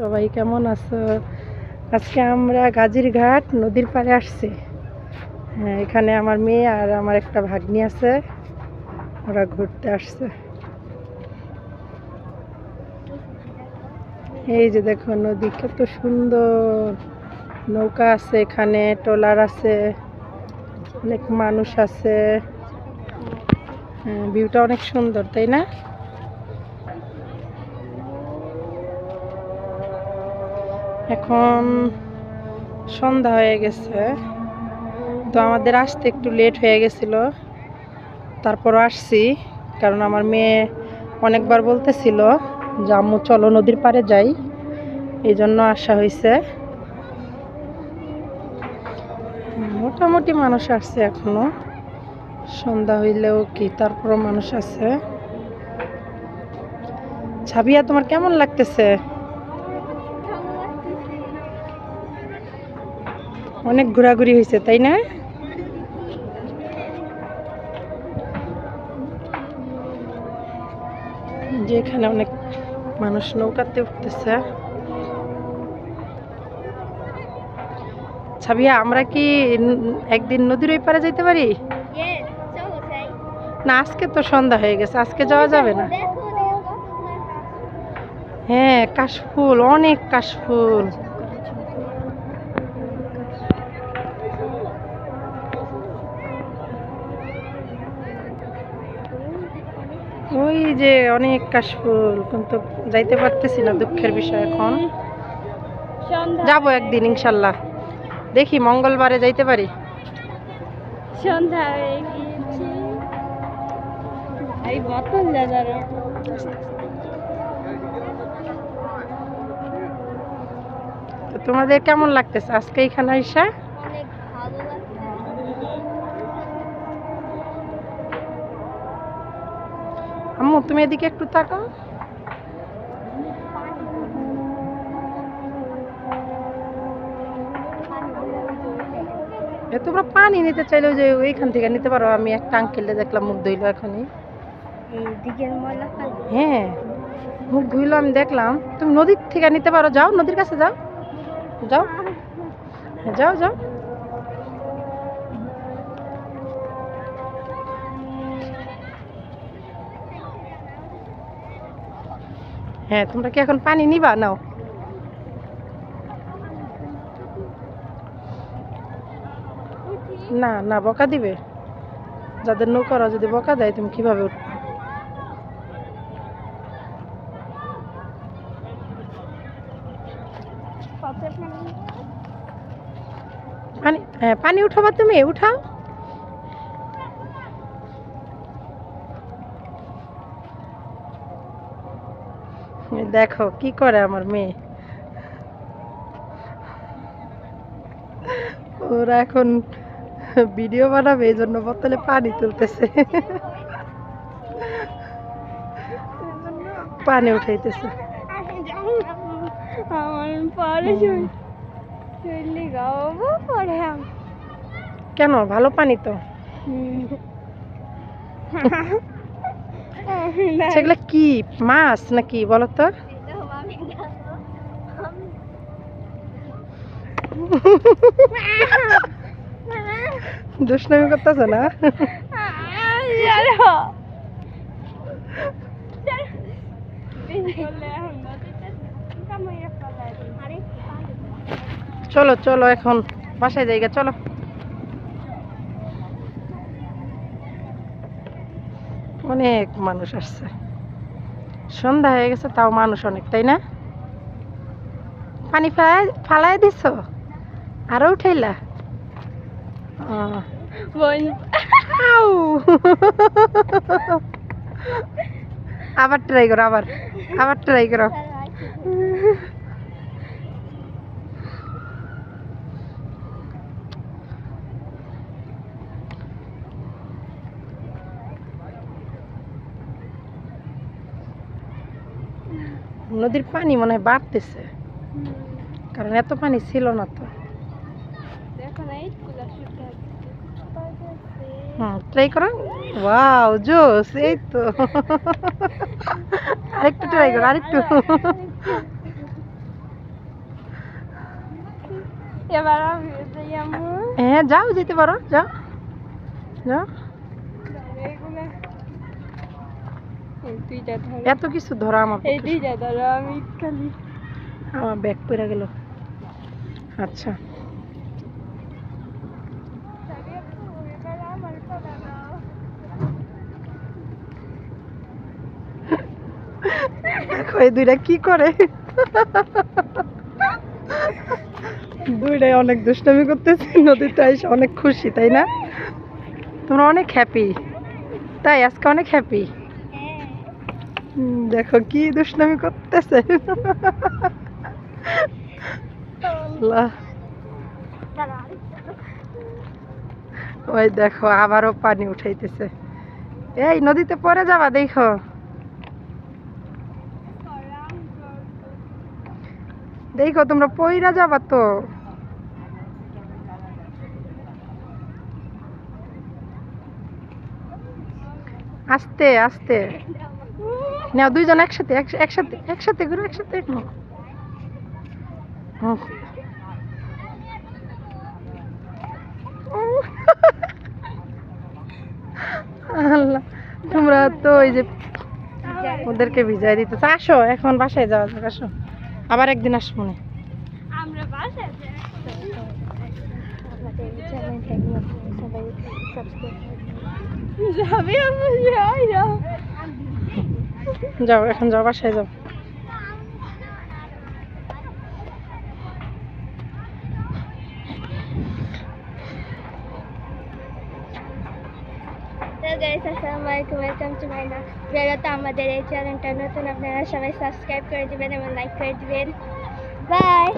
সবাই কেমন আছো? আজকে আমরা গাজীরঘাট নদীর পাড়ে আসছি। হ্যাঁ, এখানে আমার মেয়ে আর আমার একটা ভাগ্নি আছে, ওরা ঘুরতে আসছে। এই যে দেখো নদী কত সুন্দর, নৌকা আছে, এখানে ট্রলার আছে, অনেক মানুষ আছে। হ্যাঁ, ভিউটা অনেক সুন্দর, তাই না? এখন সন্ধ্যা হয়ে গেছে, তো আমাদের আসতে একটু লেট হয়ে গেছিল, তারপর আসছি। কারণ আমার মেয়ে অনেকবার বলতেছিল যে আম্মু চলো নদীর পাড়ে যাই, এই জন্য আসা হয়েছে। মোটামুটি মানুষ আসছে, এখনো সন্ধ্যা হইলেও কি, তারপরও মানুষ আছে। ছাবিয়া, তোমার কেমন লাগতেছে? অনেক ঘোরাঘুরি হয়েছে, তাই না? যে এখানে অনেক মানুষ নৌকাতে উঠতেছে। ছাবিয়া, আমরা কি একদিন নদীর ওই পারে যাইতে পারি? না, আজকে তো সন্ধ্যা হয়ে গেছে, আজকে যাওয়া যাবে না। হ্যাঁ, কাশফুল, অনেক কাশফুল। ওই যে অনেক কাশফুল, কিন্তু যাইতে পারতেছি না, দুঃখের বিষয়। এখন যাবো একদিন ইনশাল্লাহ, দেখি মঙ্গলবারে যাইতে পারি। সন্ধ্যা হয়ে গিয়েছে, এই বোতল দাদার। তো তোমাদের কেমন লাগতেছে আজকে এখানে আইসা? অনেক ভালো লাগছে। আম্মু, তুমি এদিকে একটু তাকাও। তোমরা পানি নিতে চাইলেও যে ওইখান থেকে নিতে পারো। আমি একটা আঙ্কেলকে দেখলাম মুখ ধুইলো এখনই। এই দিকের ময়লা পানি। হ্যাঁ, মুখ ধুইলো, আমি দেখলাম। তুমি নদীর থেকে নিতে পারো, যাও নদীর কাছে যাও, যাও। হ্যাঁ, যাও যাও। হ্যাঁ, তোমরা কি এখন পানি নিবা? নাও। না না, বকা দিবে। যাদের নৌকারা যদি বকা দেয়, তুমি কিভাবে উঠবে? পানি, হ্যাঁ, পানি উঠাবা, তুমি উঠাও। দেখো কি করে আমার মেয়ে। ওরা এখন ভিডিও বানাবে, এই জন্য বোতলে পানি তুলতেছে, পানি উঠাইতেছে। আমার পরে চলে গাবো পরে কেন? ভালো পানি তো। সেগুলো কি মাছ নাকি বলো তো? দুষ্টামি করতেছ না? চলো চলো, এখন বাসায় যাইগা, চলো। অনেক মানুষ আসছে, সন্ধ্যা হয়ে গেছে, তাও মানুষ অনেক, তাই না? পানি ফালাই দিছ, আরো উঠাইলা? আউ। আবার ট্রাই করো, আবার আবার ট্রাই করো। নদীর পানি মনে হয় বাড়তেছে, কারণ এত পানি ছিল না তো। ট্রাই করো। ওয়াও, জোস, এই তো। আরেকটু ট্রাই করো, আরেকটু। এবার আমি যাই আম্মু হ্যাঁ যাও, যেতে পারো, যাও যাও। এগুলো এই দুইটা ধরো এত কিছু ধরা আমার এই পক্ষে দুইটা ধরো আমি খালি আমার ব্যাগ পড়ে গেল। আচ্ছা আমার কথা দাও দেখো এই দুইটা কি করে, দুইটাই অনেক দুষ্টামি করতেছে, নদীতে এসে অনেক খুশি, তাই না? তোমরা অনেক হ্যাপি, তাই আজকে অনেক হ্যাপি। দেখো কি দুষ্টামি করতেছে। আল্লাহ, ওই দেখো আবারও পানি উঠাইতেছে। এই নদীতে পড়ে যাবা, দেখো দেখো তোমরা পইরা যাবা তো। আস্তে আস্তে নাও, দুইজন একসাথে একসাথে একসাথে ঘুরো, একসাথে নাও। হুম। আল্লাহ, তোমরা তো ওই যে ওদেরকে ভিজাই দিতেছে। আসো এখন বাসায় যাওয়া যাক, আসো আবার একদিন আসবো না। আমরা বাসায় সবাই যাবে আম্মু যাই না যাও এখন, যাও বাসায় যাও। তো গাইস আসসালামু আলাইকুম, ওয়েলকাম টু মাই ভিডিও। তো আমাদের এই চ্যানেলটা নতুন, আপনারা সবাই সাবস্ক্রাইব করে দিবেন এবং লাইক করে দিবেন। বাই।